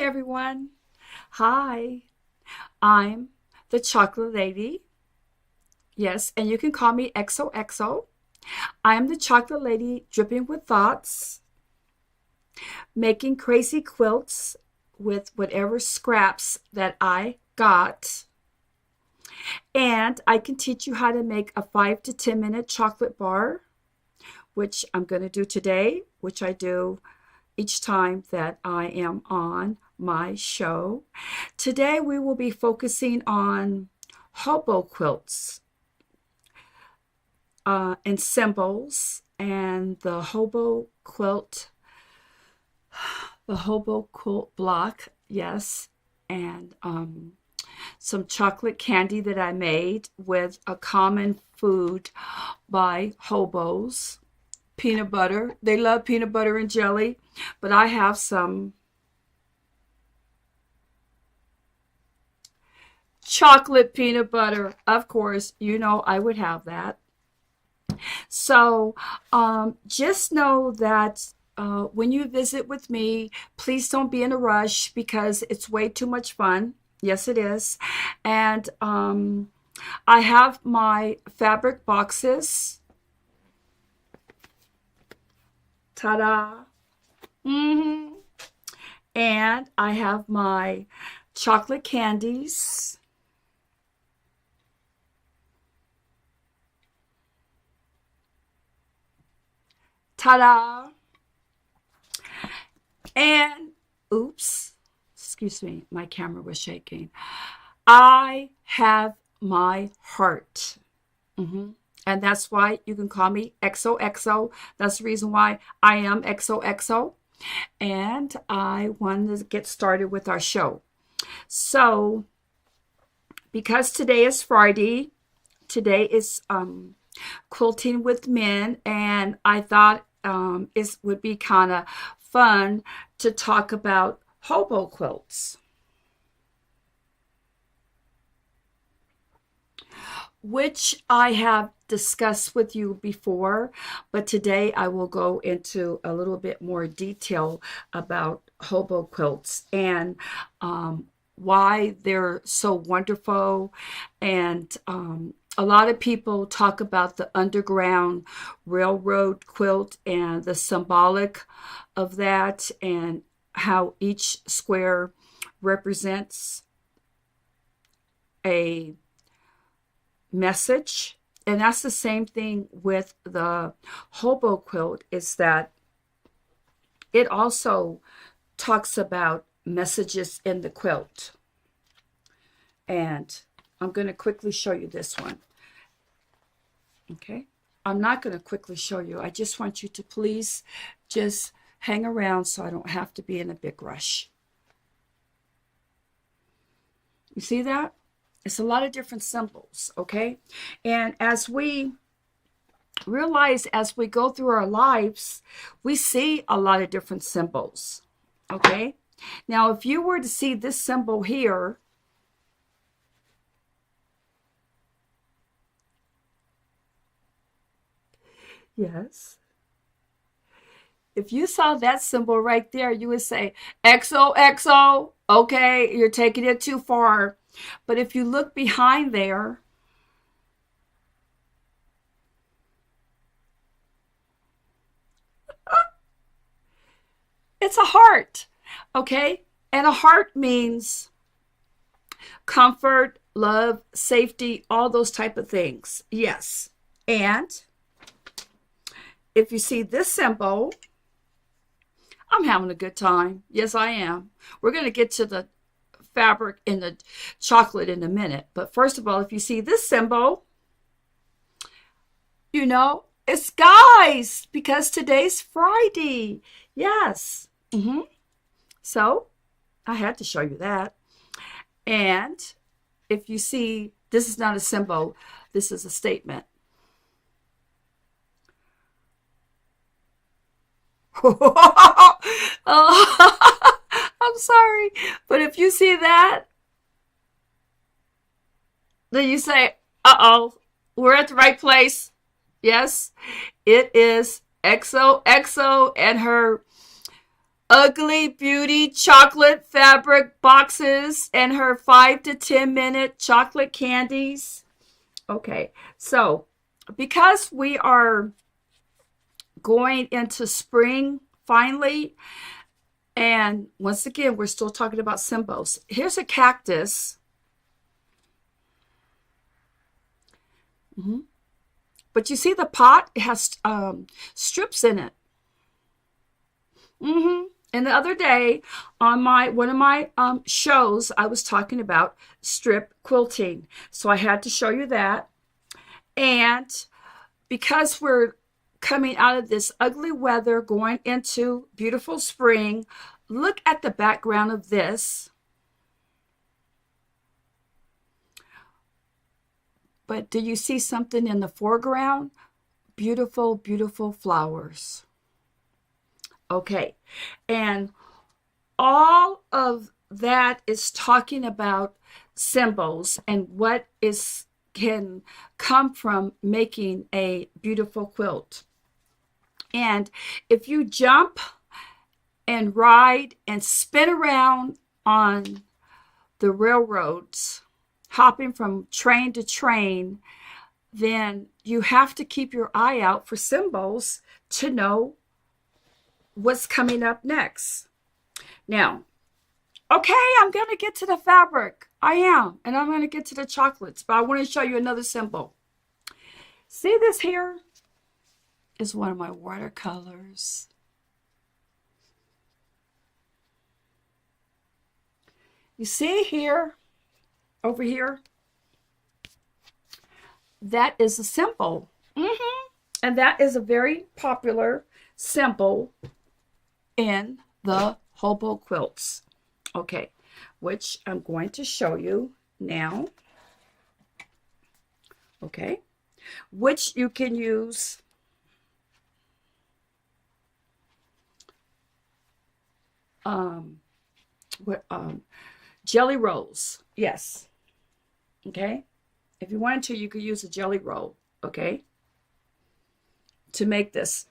everyone. Hi, I'm the chocolate lady. Yes, and you can call me XOXO. I am the chocolate lady dripping with thoughts, making crazy quilts with whatever scraps that I got. And I can teach you how to make a 5 to 10 minute chocolate bar, which I'm going to do today, which I do each time that I am on my show. Today we will be focusing on hobo quilts and symbols and the hobo quilt block, yes, and some chocolate candy that I made with a common food by hobos. Peanut butter. They love peanut butter and jelly, but I have some chocolate peanut butter. Of course, you know I would have that. So just know that when you visit with me, please don't be in a rush because it's way too much fun. Yes, it is. And I have my fabric boxes. Ta-da! And I have my chocolate candies. Ta-da! And, oops, excuse me, my camera was shaking. I have my heart. And that's why you can call me XOXO. That's the reason why I am XOXO. And I wanted to get started with our show. So, because today is Friday, today is quilting with men, and I thought it would be kind of fun to talk about hobo quilts, which I have discussed with you before, but today I will go into a little bit more detail about hobo quilts and why they're so wonderful. And a lot of people talk about the Underground Railroad quilt and the symbolic of that and how each square represents a message. And that's the same thing with the hobo quilt, is that it also talks about messages in the quilt. And I'm going to quickly show you this one. Okay, I'm not going to quickly show you. I just want you to please just hang around so I don't have to be in a big rush. You see that? It's a lot of different symbols, okay? And as we realize, as we go through our lives, we see a lot of different symbols, okay? Now, if you were to see this symbol here, yes. If you saw that symbol right there, you would say, XOXO, okay, you're taking it too far. But if you look behind there, it's a heart, okay? And a heart means comfort, love, safety, all those type of things. Yes. And if you see this symbol, I'm having a good time. Yes, I am. We're going to get to the fabric and the chocolate in a minute. But first of all, if you see this symbol, you know, it's guys, because today's Friday. Yes. So I had to show you that. And if you see, this is not a symbol, this is a statement. Oh, I'm sorry, but if you see that, then you say, uh-oh, we're at the right place. Yes, it is XOXO and her Ugly Beauty chocolate fabric boxes and her 5 to 10 minute chocolate candies. Okay, so because we are going into spring finally, and once again, we're still talking about symbols. Here's a cactus. But you see the pot? It has strips in it. And the other day on one of my shows, I was talking about strip quilting. So I had to show you that. And because we're coming out of this ugly weather, going into beautiful spring, look at the background of this. But do you see something in the foreground? Beautiful, beautiful flowers. Okay, and all of that is talking about symbols and what can come from making a beautiful quilt. And if you jump and ride and spin around on the railroads, hopping from train to train, then you have to keep your eye out for symbols to know what's coming up next. Now, okay, I'm going to get to the fabric. I am. And I'm going to get to the chocolates. But I want to show you another symbol. See this here? Is one of my watercolors. You see here? Over here? That is a symbol. And that is a very popular symbol in the hobo quilts. Okay, which I'm going to show you now. Okay, which you can use jelly rolls. Yes. Okay, if you wanted to, you could use a jelly roll. Okay, to make this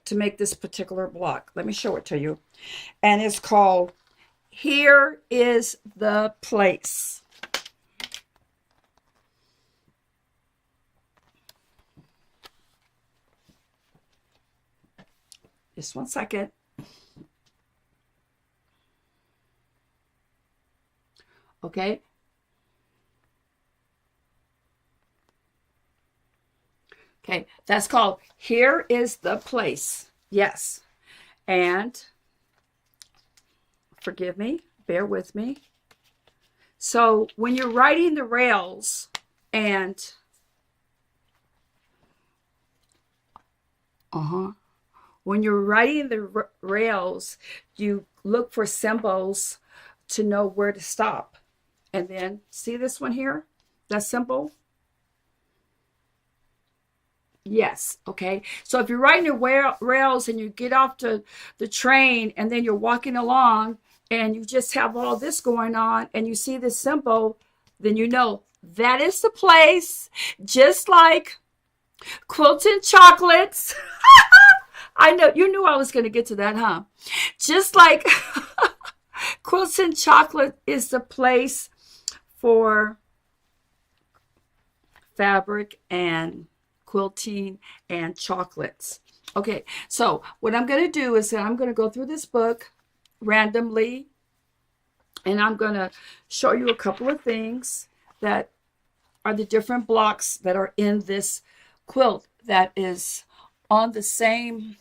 particular block. Let me show it to you. And it's called Here is the Place. Just one second. Okay. Okay, that's called Here is the Place. Yes. And forgive me, bear with me. So when you're riding the rails and when you're riding the rails, you look for symbols to know where to stop. And then see this one here? That symbol? Yes. Okay. So if you're riding your rails and you get off the train and then you're walking along and you just have all this going on and you see this symbol, then you know that is the place. Just like quilting chocolates. I know you knew I was going to get to that, huh? Just like quilting chocolate is the place for fabric and quilting and chocolates. Okay, so what I'm going to do is that I'm going to go through this book randomly, and I'm going to show you a couple of things that are the different blocks that are in this quilt that is on the same,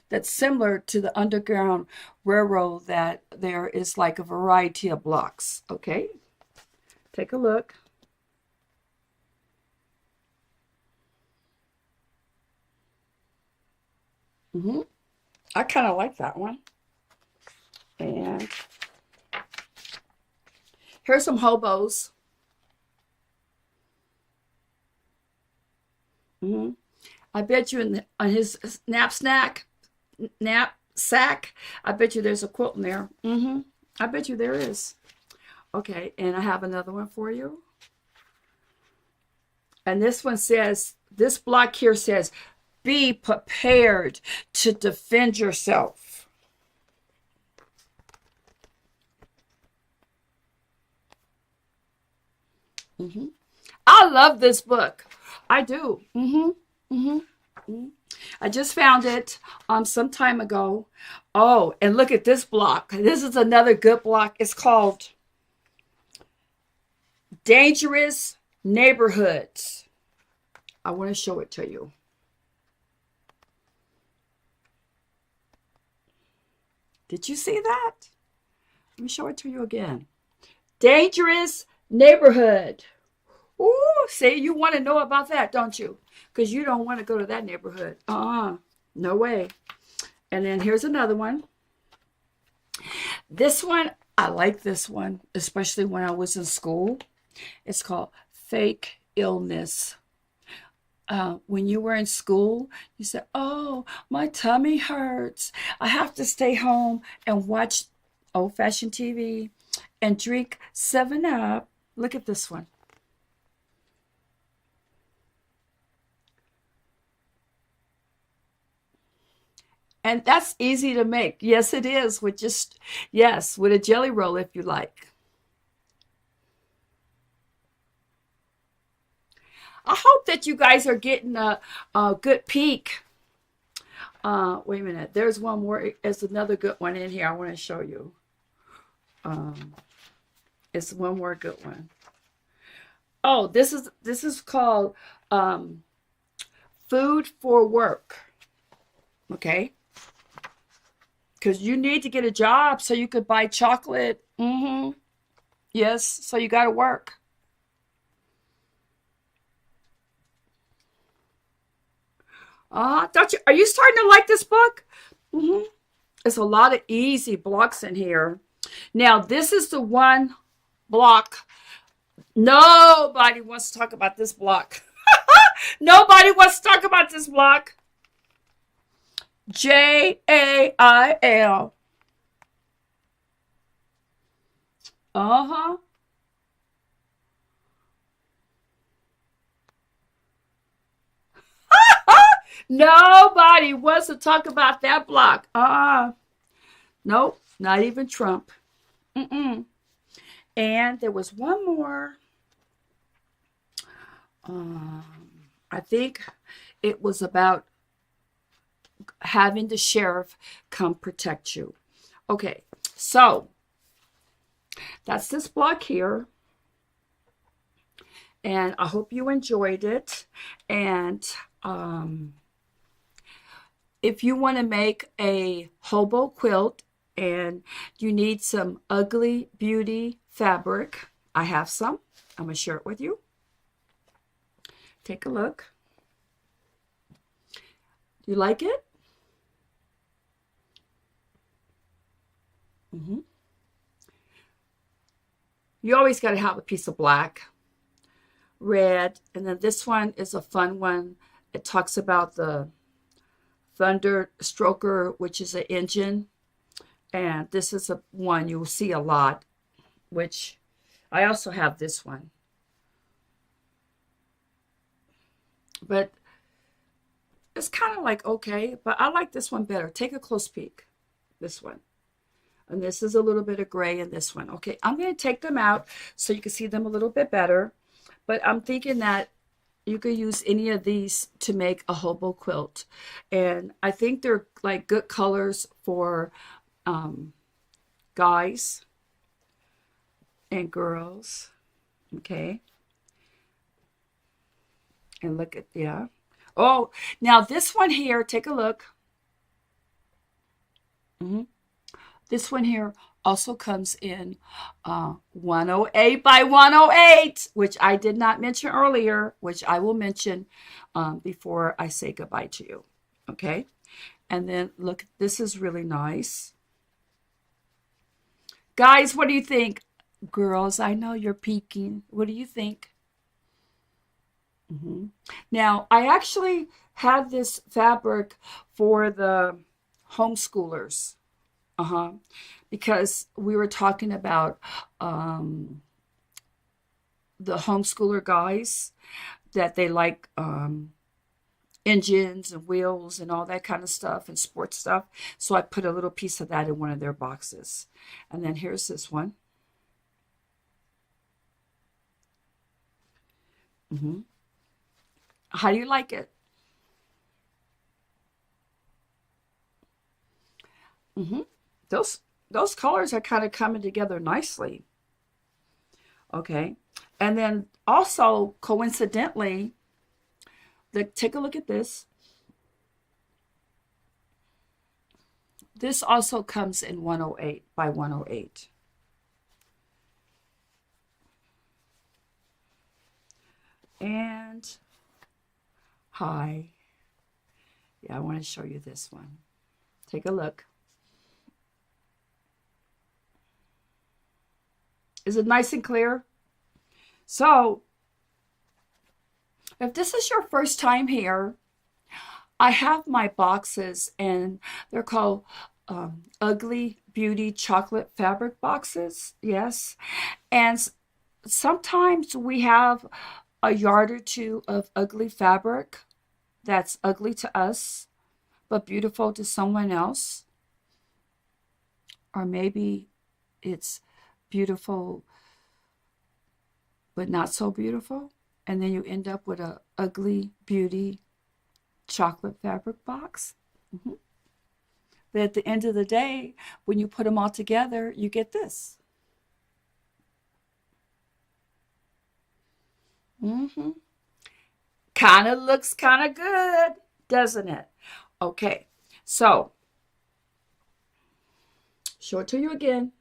that's similar to the Underground Railroad, that there is like a variety of blocks. Okay, take a look. I kind of like that one. And here's some hobos. I bet you on his knapsack, I bet you there's a quilt in there. I bet you there is. Okay, and I have another one for you. And this one says, this block here says, be prepared to defend yourself. Hmm. I love this book. I do. I just found it some time ago. Oh, and look at this block. This is another good block. It's called Dangerous Neighborhoods. I want to show it to you. Did you see that? Let me show it to you again. Dangerous Neighborhood. Ooh, see, you want to know about that, don't you? Because you don't want to go to that neighborhood. No way. And then here's another one. This one, I like this one, especially when I was in school. It's called Fake Illness. When you were in school, you said, oh, my tummy hurts. I have to stay home and watch old-fashioned TV and drink 7-Up. Look at this one. And that's easy to make. Yes, it is. Yes, with a jelly roll if you like. I hope that you guys are getting a good peek. Wait a minute. There's one more. There's another good one in here I want to show you. Um, it's one more good one. Oh, this is called Food for Work. Okay. Because you need to get a job so you could buy chocolate. Yes, so you got to work. Don't you? Are you starting to like this book? hmm It's a lot of easy blocks in here. Now, this is the one block. Nobody wants to talk about this block. Nobody wants to talk about this block. JAIL. Uh-huh. Nobody wants to talk about that block. Nope, not even Trump. Mm-mm. And there was one more. Um, I think it was about having the sheriff come protect you. Okay, so that's this block here. And I hope you enjoyed it. And if you want to make a hobo quilt and you need some ugly beauty fabric, I have some. I'm going to share it with you. Take a look. You like it? You always got to have a piece of black, red, and then this one is a fun one. It talks about the Thunder Stroker, which is an engine, and this is a one you'll see a lot, which I also have this one. But it's kind of like okay, but I like this one better. Take a close peek. This one. And this is a little bit of gray in this one. Okay, I'm going to take them out so you can see them a little bit better. But I'm thinking that you could use any of these to make a hobo quilt. And I think they're like good colors for guys and girls. Okay. And look at, yeah. Oh, now this one here, take a look. This one here also comes in 108 by 108, which I did not mention earlier, which I will mention before I say goodbye to you. Okay. And then look, this is really nice. Guys, what do you think? Girls, I know you're peeking. What do you think? Now, I actually had this fabric for the homeschoolers. Because we were talking about the homeschooler guys that they like engines and wheels and all that kind of stuff and sports stuff. So I put a little piece of that in one of their boxes. And then here's this one. Hmm. How do you like it? Hmm. Those those colors are kind of coming together nicely. Okay. And then also coincidentally, take a look at this. This also comes in 108 by 108. And hi. Yeah, I want to show you this one. Take a look. Is it nice and clear? So, if this is your first time here, I have my boxes and they're called Ugly Beauty Chocolate Fabric Boxes. Yes. And sometimes we have a yard or two of ugly fabric that's ugly to us, but beautiful to someone else. Or maybe it's beautiful, but not so beautiful. And then you end up with a ugly beauty chocolate fabric box. Mm-hmm. But at the end of the day, when you put them all together, you get this. Mm-hmm. Kind of looks kind of good, doesn't it? Okay, so show it to you again.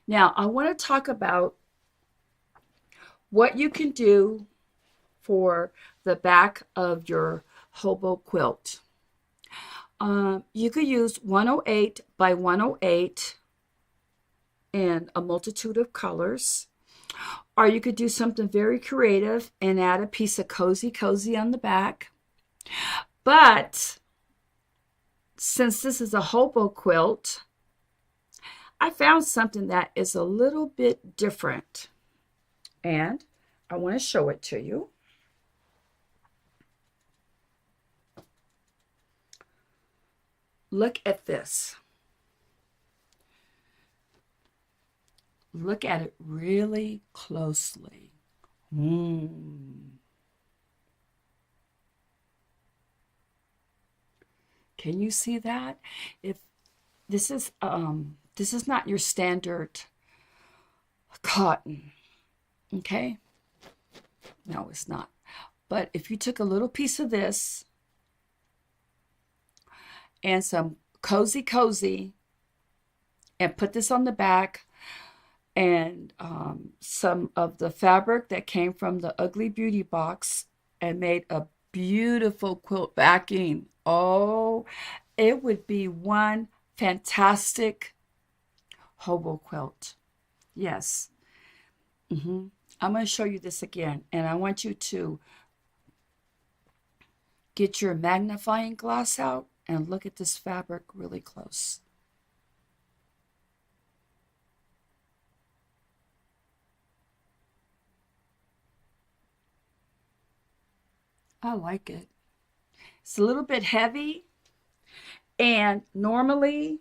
Now, I want to talk about what you can do for the back of your hobo quilt. You could use 108 by 108 in a multitude of colors. Or you could do something very creative and add a piece of cozy cozy on the back. But since this is a hobo quilt, I found something that is a little bit different. And I want to show it to you. Look at this. Look at it really closely. Can you see that? If this is not your standard cotton, okay? No, it's not. But if you took a little piece of this and some cozy cozy and put this on the back and some of the fabric that came from the Ugly Beauty box and made a beautiful quilt backing. Oh, it would be one fantastic hobo quilt. Yes. I'm going to show you this again, and I want you to get your magnifying glass out and look at this fabric really close. I like it. It's a little bit heavy, and normally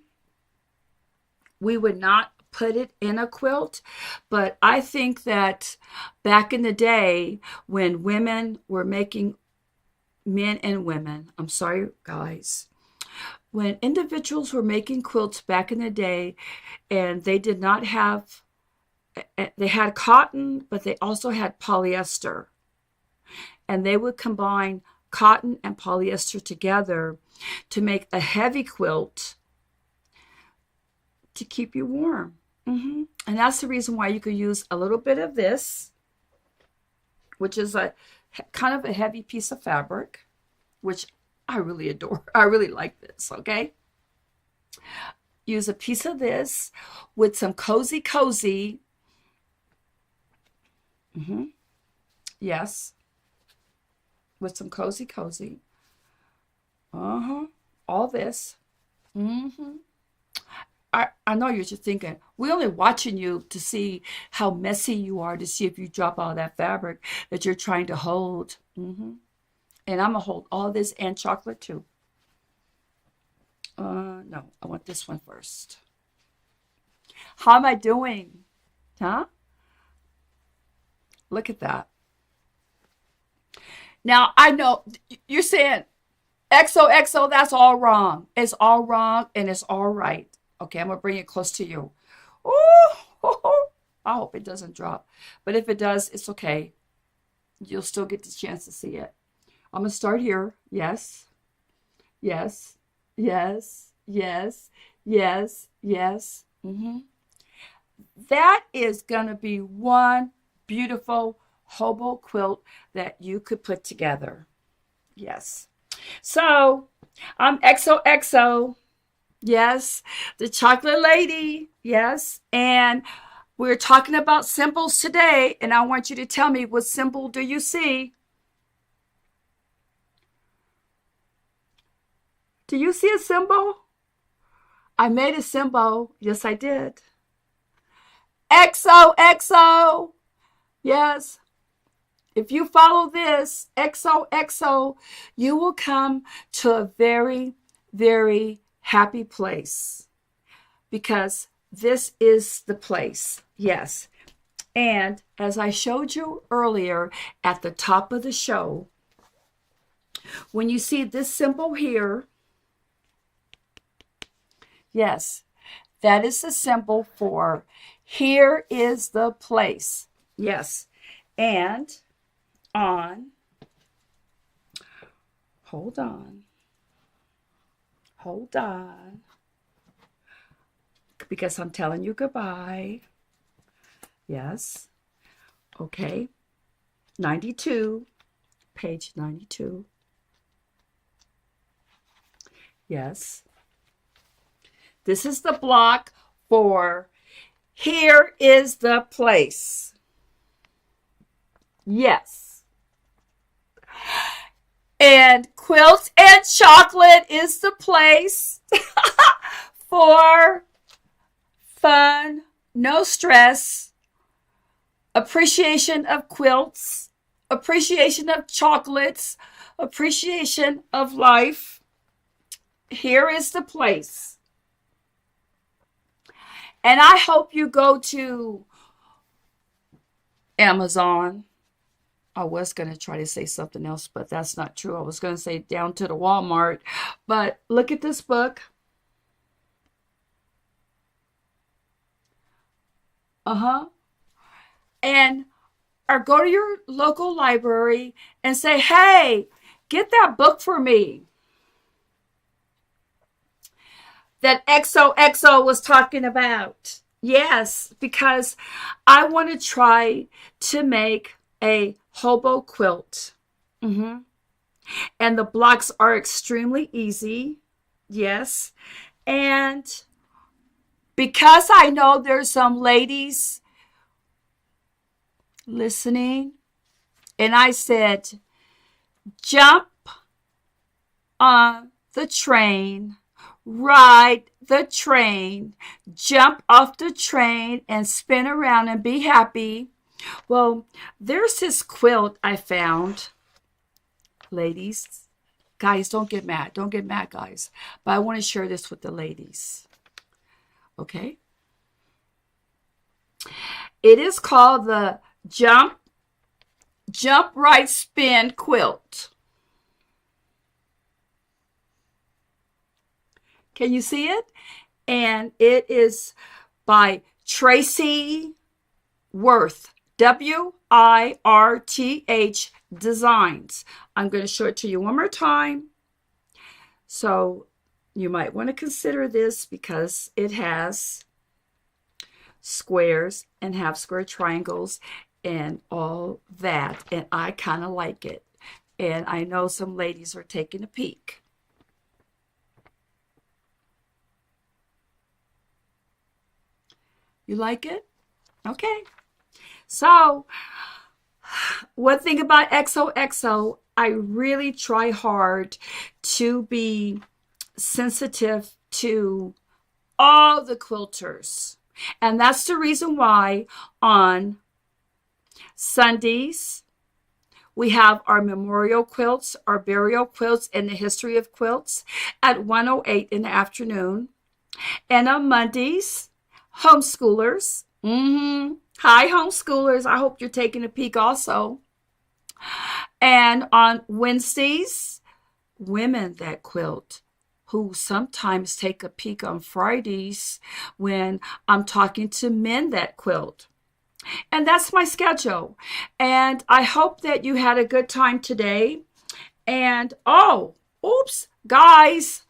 we would not put it in a quilt, but I think that back in the day when women were making, men and women, I'm sorry guys, when individuals were making quilts back in the day and they did not have, they had cotton, but they also had polyester, and they would combine cotton and polyester together to make a heavy quilt to keep you warm. And that's the reason why you could use a little bit of this, which is a kind of a heavy piece of fabric, which I really adore. I really like this, okay? Use a piece of this with some cozy cozy. Yes, with some cozy cozy. All this. I know you're just thinking, we're only watching you to see how messy you are, to see if you drop all that fabric that you're trying to hold. And I'm going to hold all this and chocolate too. No, I want this one first. How am I doing? Huh? Look at that. Now, I know you're saying, XOXO, that's all wrong. It's all wrong and it's all right. Okay, I'm going to bring it close to you. Oh, I hope it doesn't drop. But if it does, it's okay. You'll still get the chance to see it. I'm going to start here. Yes, yes, yes, yes, yes, yes. That is going to be one beautiful hobo quilt that you could put together. Yes. So, I'm XOXO. Yes. The chocolate lady. Yes. And we're talking about symbols today. And I want you to tell me, what symbol do you see? Do you see a symbol? I made a symbol. Yes, I did. XOXO. Yes. If you follow this, XOXO, you will come to a very, very happy place. Because this is the place. Yes. And as I showed you earlier at the top of the show, when you see this symbol here, yes, that is the symbol for here is the place. Yes. And hold on, because I'm telling you goodbye. Yes. Okay. 92, page 92. Yes. This is the block for here is the place. Yes. And Quilts and Chocolate is the place for fun, no stress, appreciation of quilts, appreciation of chocolates, appreciation of life. Here is the place. And I hope you go to Amazon. I was going to try to say something else, but that's not true. I was going to say down to the Walmart. But look at this book. And or go to your local library and say, hey, get that book for me that XOXO was talking about. Yes, because I want to try to make a hobo quilt. And the blocks are extremely easy. Yes. And because I know there's some ladies listening, and I said, jump on the train, ride the train, jump off the train and spin around and be happy. Well, there's this quilt I found. Ladies, guys, don't get mad. Don't get mad, guys. But I want to share this with the ladies. Okay? It is called the Jump, Right, Spin Quilt. Can you see it? And it is by Tracy Worth. WIRTH Designs. I'm going to show it to you one more time. So you might want to consider this because it has squares and half square triangles and all that. And I kind of like it. And I know some ladies are taking a peek. You like it? Okay. So, one thing about XOXO, I really try hard to be sensitive to all the quilters. And that's the reason why on Sundays, we have our memorial quilts, our burial quilts, and the history of quilts at 1:08 in the afternoon. And on Mondays, homeschoolers. Hi, homeschoolers. I hope you're taking a peek also. And on Wednesdays, women that quilt, who sometimes take a peek on Fridays when I'm talking to men that quilt. And that's my schedule. And I hope that you had a good time today. And oh, oops, guys,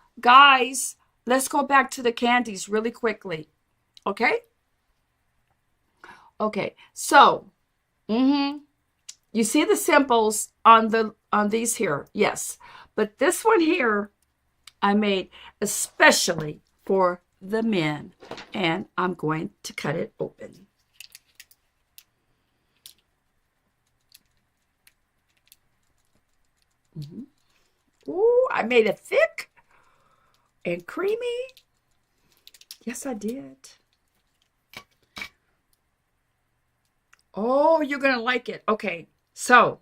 let's go back to the candies really quickly. Okay? Okay, so, you see the symbols on these here, yes. But this one here, I made especially for the men, and I'm going to cut it open. Ooh, I made it thick and creamy. Yes, I did. Oh, you're going to like it. Okay, so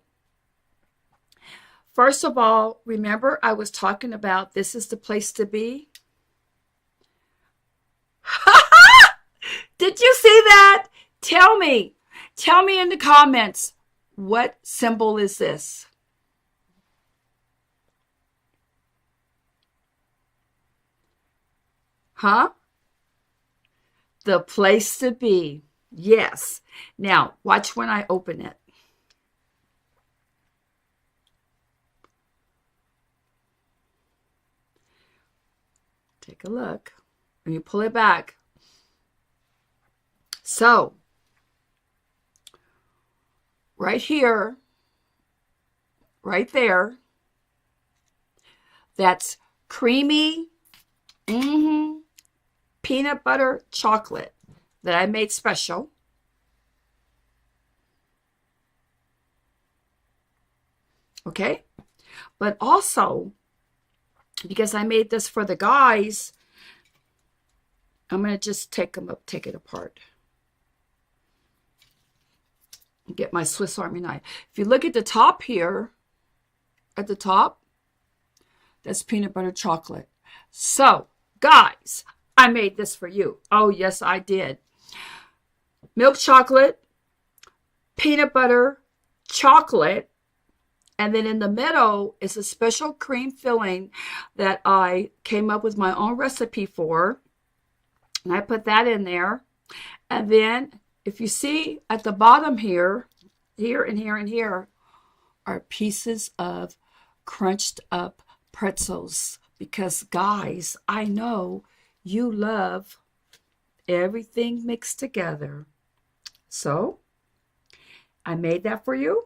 first of all, remember I was talking about this is the place to be? Did you see that? Tell me in the comments, what symbol is this? Huh? The place to be. Yes. Now, watch when I open it. Take a look. When you pull it back. So, right here, right there, that's creamy, peanut butter chocolate that I made special. Okay? But also, because I made this for the guys, I'm going to just take it apart. Get my Swiss Army knife. If you look at the top here, at the top, that's peanut butter chocolate. So, guys, I made this for you. Oh, yes, I did. Milk chocolate, peanut butter, chocolate, and then in the middle is a special cream filling that I came up with my own recipe for. And I put that in there. And then if you see at the bottom here and here are pieces of crunched up pretzels. Because guys, I know you love everything mixed together. So I made that for you.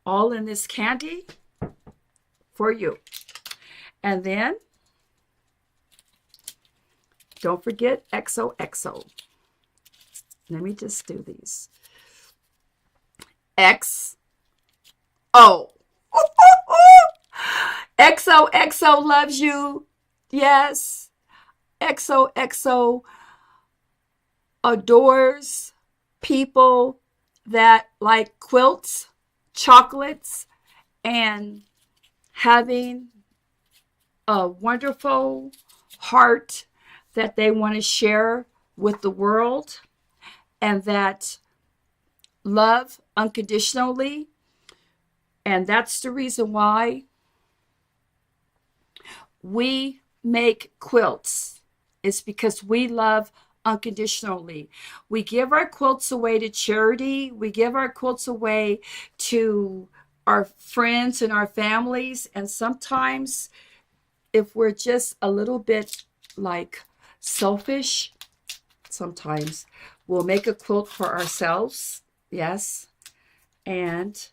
All in this candy for you. And then don't forget XOXO. Let me just do these. XO. XOXO loves you. Yes. XOXO adores people that like quilts, chocolates, and having a wonderful heart that they want to share with the world, and that love unconditionally. And that's the reason why we make quilts. It's because we love unconditionally. We give our quilts away to charity. We give our quilts away to our friends and our families. And sometimes if we're just a little bit like selfish, sometimes we'll make a quilt for ourselves. Yes. And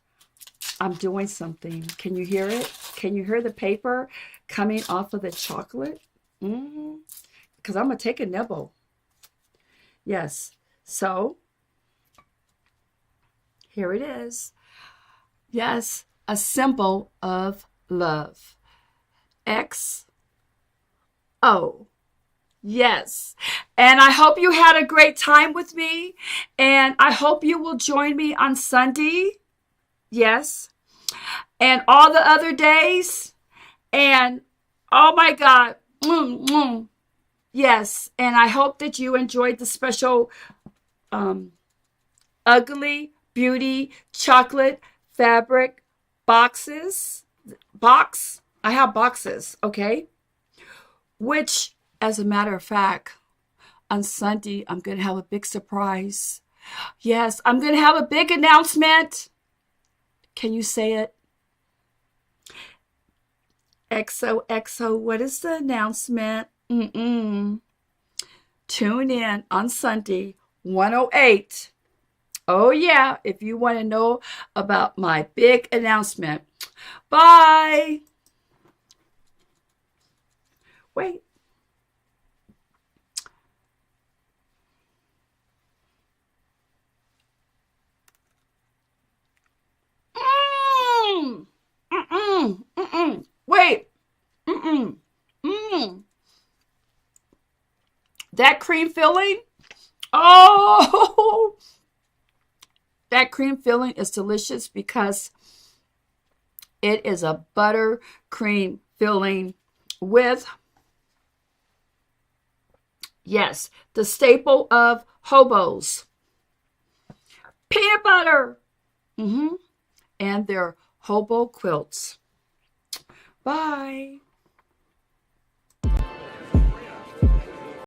I'm doing something. Can you hear it? Can you hear the paper coming off of the chocolate? Because I'm going to take a nibble. Yes. So here it is. Yes. A symbol of love. XO. Yes. And I hope you had a great time with me. And I hope you will join me on Sunday. Yes. And all the other days. And oh my God. Yes, and I hope that you enjoyed the special ugly beauty chocolate fabric boxes. Box. I have boxes, okay? Which, as a matter of fact, on Sunday, I'm going to have a big surprise. Yes, I'm going to have a big announcement. Can you say it? XOXO, what is the announcement? Tune in on Sunday, 108. Oh, yeah, if you want to know about my big announcement. Bye. Wait. Wait. That cream filling? Oh, that cream filling is delicious because it is a butter cream filling with, yes, the staple of hobos, peanut butter, and their hobo quilts. Bye.